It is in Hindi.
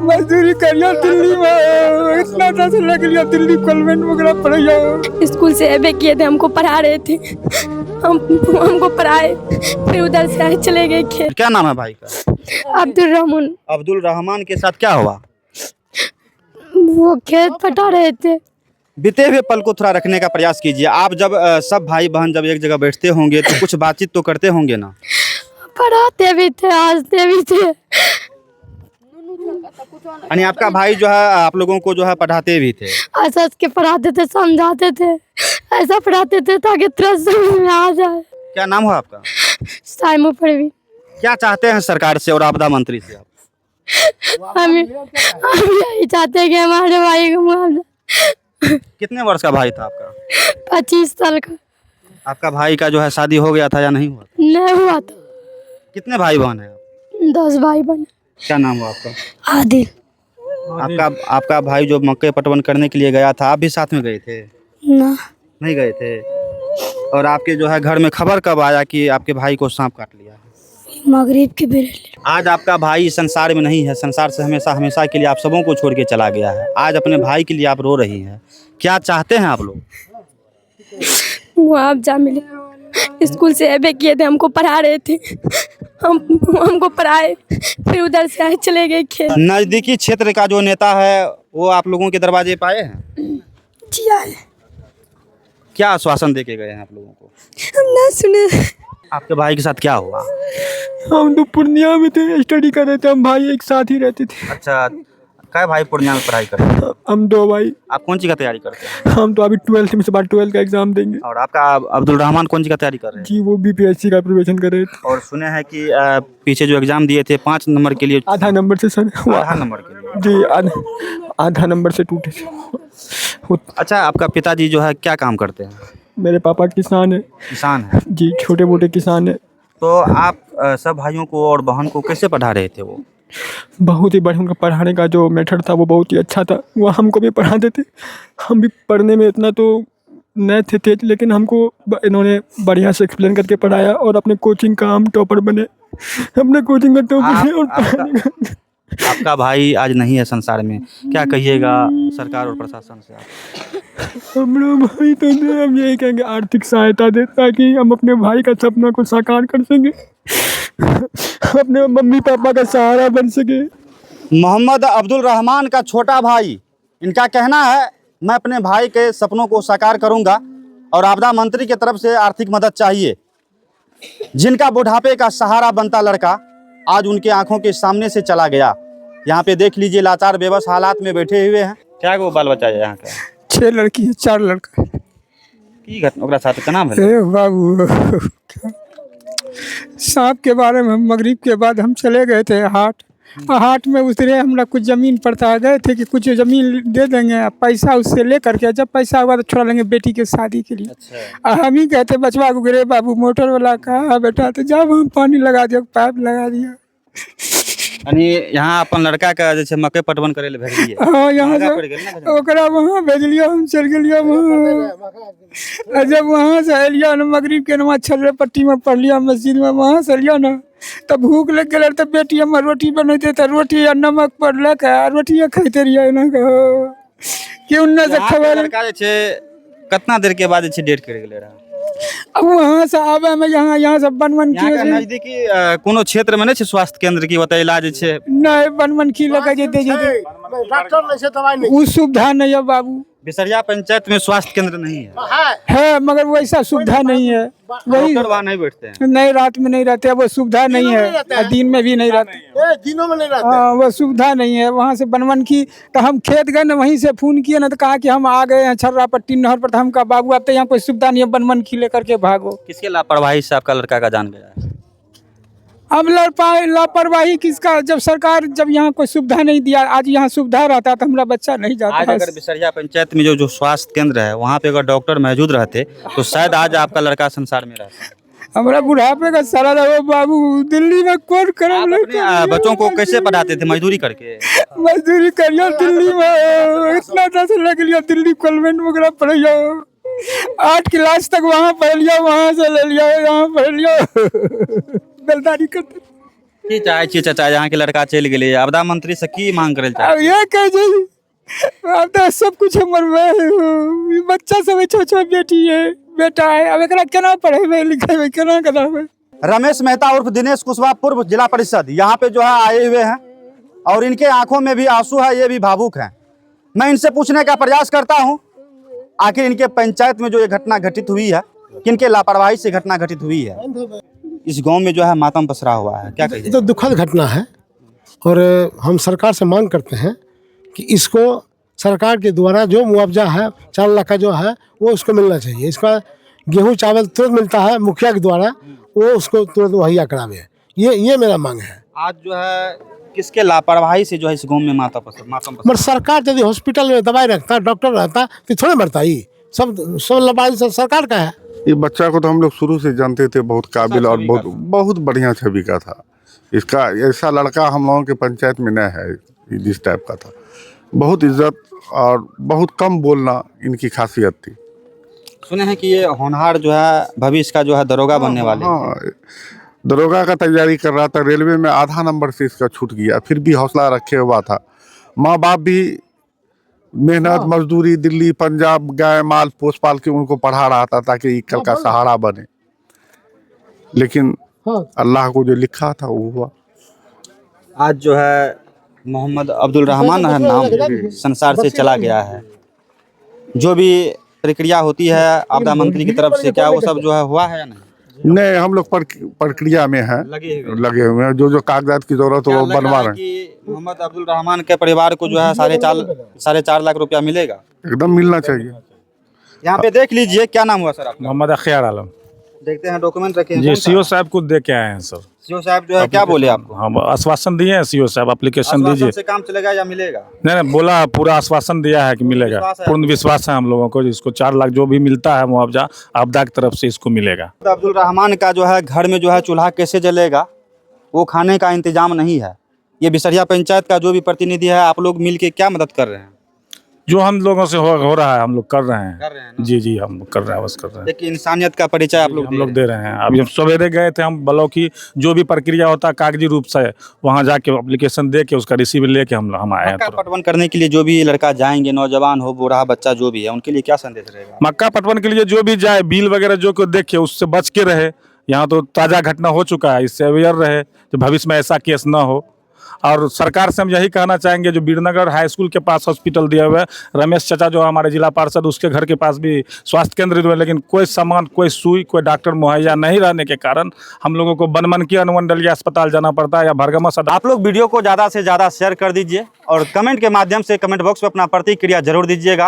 मजदूरी करियो दिल्ली में, इतना पैसा लग लिया दिल्ली कॉन्वेंट वगैरह पढ़ियो। स्कूल से एबे किए थे, हमको पढ़ा रहे थे, हमको पढ़ाए, फिर उधर से आए चले गए खेत। क्या नाम है भाई का? अब्दुल रहमान। अब्दुल रहमान के साथ क्या हुआ? वो खेत पटा रहे थे। बीते हुए पल को थोड़ा रखने का प्रयास कीजिए। आप जब सब भाई बहन जब एक जगह बैठते होंगे तो कुछ बातचीत तो करते होंगे ना? पढ़ाते भी थे, हंसते भी थे। यानी आपका भाई जो है आप लोगों को जो है पढ़ाते भी थे? ऐसा के पढ़ाते थे, समझाते थे, ऐसा पढ़ाते थे ताकि तुरंत समझ में आ जाए। क्या नाम हो आपका? साइमो परवीन। क्या चाहते हैं सरकार से और आपदा मंत्री से आप? हम यही चाहते हैं कि हमारे भाई का मुआवजा। कितने वर्ष का भाई था आपका? 25 साल का। आपका भाई का जो है शादी हो गया था या नहीं हुआ था? नहीं हुआ था। कितने भाई बहन हैं आप? 10 भाई बने। क्या नाम हुआ आपका? आदिल। आपका भाई जो मक्के पटवन करने के लिए गया था, आप भी साथ में गए थे? ना, नहीं गए थे। और आपके जो है घर में खबर कब आया कि आपके भाई को सांप काट लिया है? मगरिब के बेरे। आज आपका भाई इस संसार में नहीं है, संसार से हमेशा हमेशा के लिए आप सबों को छोड़ के चला गया है। आज अपने भाई के लिए आप रो रही हैं, क्या चाहते हैं आप लोग? मुआवजा मिले। स्कूल से एबे किए थे, हमको पढ़ा रहे थे, हमको पढ़ाए, फिर उधर से आए चले गए खेत। नज़दीकी क्षेत्र का जो नेता है वो आप लोगों के दरवाजे पे आए हैं? जी आए। क्या आश्वासन दे के गए हैं आप लोगों को? हम ना सुने। आपके भाई के साथ क्या हुआ? हम तो पूर्णिया में थे, स्टडी कर रहे थे, हम भाई एक साथ ही रहते थे। अच्छा, क्या भाई पूर्णिया में पढ़ाई करते हैं? हम 2 भाई। आप कौन सी का तैयारी करते हैं? हम तो अभी 12th में से बाद 12th का एग्जाम देंगे। और आपका अब्दुल रहमान कौन सी का तैयारी कर रहे हैं? जी वो BPSC का प्रिपरेशन कर रहे थे। और सुने हैं कि पीछे जो एग्जाम दिए थे 5 नंबर के लिए, आधा नंबर से सर हुआ। आधा नंबर के लिए? जी आधा नंबर से टूटे थे। अच्छा, आपका पिताजी जो है क्या काम करते हैं? मेरे पापा किसान है। किसान है। जी छोटे मोटे किसान है। तो आप सब भाइयों को और बहन को कैसे पढ़ा रहे थे? वो बहुत ही बढ़िया, उनका पढ़ाने का जो मेथड था वो बहुत ही अच्छा था। वो हमको भी पढ़ाते थे, हम भी पढ़ने में इतना तो नहीं थे तेज, लेकिन हमको इन्होंने बढ़िया से एक्सप्लेन करके पढ़ाया और अपने कोचिंग का हम टॉपर बने। अपने कोचिंग का टॉपर बने और आपका भाई आज नहीं है संसार में, क्या कहिएगा सरकार और प्रशासन से आप? हमारा भाई तो हम यही कहेंगे आर्थिक सहायता दे ताकि हम अपने भाई का सपना को साकार कर सकें, अपने मम्मी पापा का सहारा बन सके। मोहम्मद अब्दुल रहमान का छोटा भाई, इनका कहना है मैं अपने भाई के सपनों को साकार करूंगा और आपदा मंत्री की तरफ से आर्थिक मदद चाहिए। जिनका बुढ़ापे का सहारा बनता लड़का आज उनके आंखों के सामने से चला गया। यहाँ पे देख लीजिए, लाचार बेबस हालात में बैठे हुए हैं। क्या वो बाल बच्चा है यहाँ का? 6 लड़की है, 4 लड़का। की घटना ओकरा साथ का नाम है? ए बाबू, सांप के बारे में मगरिब के बाद हम चले गए थे हाट में उतरे, हमरा कुछ ज़मीन पड़ता गए थे कि कुछ ज़मीन दे देंगे, पैसा उससे ले करके जब पैसा हुआ तो छोड़ा लेंगे बेटी के शादी के लिए। अच्छा। हम ही कहते बचवा को, गिरे बाबू मोटर वाला कहा बेटा, तो जब हम पानी लगा दिया, पाइप लगा दिया। यानी यहाँ अपन लड़का का जैसे मकई पटवन करे ले भेज दिए। हाँ, यहाँ से ओकरा वहाँ भेज लिया, हम चल गए वहाँ। जब वहाँ से अलिया न मगरिब के नमाज छल्ले पट्टी में पढ़ लिया मस्जिद में, वहाँ से अलिया न तब भूख लग गया, तब बेटी हमार रोटी बनते थे, रोटी और नमक पर लेके रोटियाँ खाते रहिए ना क्यों न से खबर। लड़का जे छे कितना देर के बाद जे छे डेट कर गेले रहा? अब वहाँ से आवे में यहाँ से बनवन यहाँ का नजदीकी कोनो क्षेत्र में नहीं छे स्वास्थ्य केंद्र की बताए इलाज छे? नहीं, बनवन की लगा जेते डॉक्टर नहीं से दवाई नहीं, वो सुविधा नहीं है बाबू। बिसरिया पंचायत में स्वास्थ्य केंद्र नहीं है? है मगर वैसा सुविधा नहीं है। वही डॉक्टर वहाँ नहीं बैठते हैं? नहीं, रात में नहीं रहते, वो सुविधा नहीं है, दिन में भी नहीं रहते, दिनों में नहीं रहते। हाँ वो सुविधा नहीं है। वहाँ से बनवन की तो हम खेत गए ना, वहीं से फोन किए ना, तो कहा कि हम आ गए हैं छर्रा पट्टी नहर पर। तो हम कहा बाबू अब तो यहाँ कोई सुविधा नहीं है, बनवन की लेकर के भागो। किसके लापरवाही से आपका लड़का का जान गया है? अब लापरवाही किसका? जब सरकार जब यहाँ कोई सुविधा नहीं दिया, आज यहाँ सुविधा रहता तो हमारा बच्चा नहीं जाता। आज अगर बिसरिया पंचायत में जो स्वास्थ्य केंद्र है वहाँ पे अगर डॉक्टर मौजूद रहते तो शायद आज आपका लड़का संसार में रहता। हमारा बुढ़ापे का सारा रहो बाबू, दिल्ली में कौन करे? आप अपने बच्चों को कैसे पढ़ाते थे? मजदूरी करके? मजदूरी करियो दिल्ली में, इतना पैसा लग लिया दिल्ली कॉन्वेंट वगैरह पढ़ियो, 8 क्लास तक वहाँ पढ़ लिया, वहाँ से ले लिया, यहाँ पढ़ लिया, बेलदारी करते। की चाहे छी चाचा यहाँ के लड़का चल गए आपदा मंत्री से की मांग करे चाहे अब ये कह जाइए अब तो सब कुछ हमर भाई बच्चा सब छोट छोट बेटी है बेटा है अब एकरा केना पढ़ेबे लिखेबे केना कराबे। रमेश मेहता उर्फ दिनेश कुशवाहा पूर्व जिला परिषद यहाँ पे जो है आए हुए हैं और इनके आंखों में भी आंसू है, ये भी भावुक हैं। मैं इनसे पूछने का प्रयास करता हूँ आखिर इनके पंचायत में जो ये घटना घटित हुई है किनके लापरवाही से घटना घटित हुई है। इस गांव में जो है मातम पसरा हुआ है, क्या कहिए? तो दुखद घटना है और हम सरकार से मांग करते हैं कि इसको सरकार के द्वारा जो मुआवजा है 4 लाख का जो है वो उसको मिलना चाहिए। इसका गेहूं चावल तुरंत मिलता है मुखिया के द्वारा, वो उसको तुरंत मुहैया करावे। ये मेरा मांग है। आज जो है किसके लापरवाही से जो है इस गांव में मातम पसरा मगर सरकार यदि हॉस्पिटल में दवाई रखता डॉक्टर रहता तो थोड़े मरता ही। सब लापरवाही सरकार का है। ये बच्चा को तो हम लोग शुरू से जानते थे, बहुत काबिल और बहुत बढ़िया छवि का था। इसका ऐसा लड़का हम लोगों के पंचायत में न है जिस टाइप का था। बहुत इज्जत और बहुत कम बोलना इनकी खासियत थी। सुने हैं कि ये होनहार जो है भविष्य का जो है दरोगा बनने वाले हैं। हाँ, दरोगा का तैयारी कर रहा था। रेलवे में आधा नंबर से इसका छूट गया, फिर भी हौसला रखे हुआ था। माँ बाप भी मेहनत मजदूरी दिल्ली पंजाब गाय माल पोस पाल के उनको पढ़ा रहा था ताकि ये कल का सहारा बने, लेकिन अल्लाह को जो लिखा था वो हुआ। आज जो है मोहम्मद अब्दुल रहमान है नाम, संसार से चला गया है। जो भी प्रक्रिया होती है आपदा मंत्री की तरफ से, क्या वो सब जो है हुआ है या नहीं? नहीं, हम लोग प्रक्रिया में हैं, लगे हुए हैं। जो कागजात की जरूरत है वो बनवा रहे हैं। कि मोहम्मद अब्दुल रहमान के परिवार को जो है 4.5 लाख रुपया मिलेगा? एकदम मिलना चाहिए। यहाँ पे देख लीजिए, क्या नाम हुआ सर आपका? मोहम्मद अख्तियार आलम। देखते हैं डॉक्यूमेंट रखे हैं। जी सीओ साहब को दे के आए हैं सर। सीओ साहब जो है क्या बोले आपको? हम आश्वासन दिए हैं सीओ साहब, एप्लीकेशन दीजिए। आश्वासन से काम चलेगा या मिलेगा? नहीं बोला, पूरा आश्वासन दिया है कि मिलेगा। विश्वास है? पूर्ण विश्वास है हम लोगों को। इसको 4 लाख जो भी मिलता है मुआवजा आपदा की तरफ से इसको मिलेगा। अब्दुल रहमान का जो है घर में जो है चूल्हा कैसे जलेगा, वो खाने का इंतजाम नहीं है। ये बिसरिया पंचायत का जो भी प्रतिनिधि है, आप लोग मिल के क्या मदद कर रहे हैं? जो हम लोगों से हो रहा है हम लोग कर रहे हैं ना? जी हम कर रहे हैं, बस कर रहे हैं। एक इंसानियत का परिचय आप लोग हम लोग दे रहे हैं। अभी हम सवेरे गए थे, हम ब्लॉक की जो भी प्रक्रिया होता है कागजी रूप से वहाँ जाके एप्लीकेशन दे के उसका रिसीव लेके हम आए हैं। मक्का पटवन करने के लिए जो भी लड़का जाएंगे, नौजवान हो बूढ़ा बच्चा जो भी है, उनके लिए क्या संदेश रहेगा? मक्का पटवन के लिए जो भी जाए बिल वगैरह जो को देखे उससे बच के रहे। यहाँ तो ताज़ा घटना हो चुका है, इससे अवेयर रहे तो भविष्य में ऐसा केस ना हो। और सरकार से हम यही कहना चाहेंगे, जो बीरनगर हाई स्कूल के पास हॉस्पिटल दिया हुआ है, रमेश चाचा जो हमारे जिला पार्षद, उसके घर के पास भी स्वास्थ्य केंद्र हुए, लेकिन कोई सामान, कोई सुई, कोई डॉक्टर मुहैया नहीं रहने के कारण हम लोगों को बनमनकी अनुमंडलीय अस्पताल जाना पड़ता है या भरगमा सदर। आप लोग वीडियो को ज़्यादा से ज़्यादा शेयर कर दीजिए और कमेंट के माध्यम से कमेंट बॉक्स में अपना प्रतिक्रिया जरूर दीजिएगा।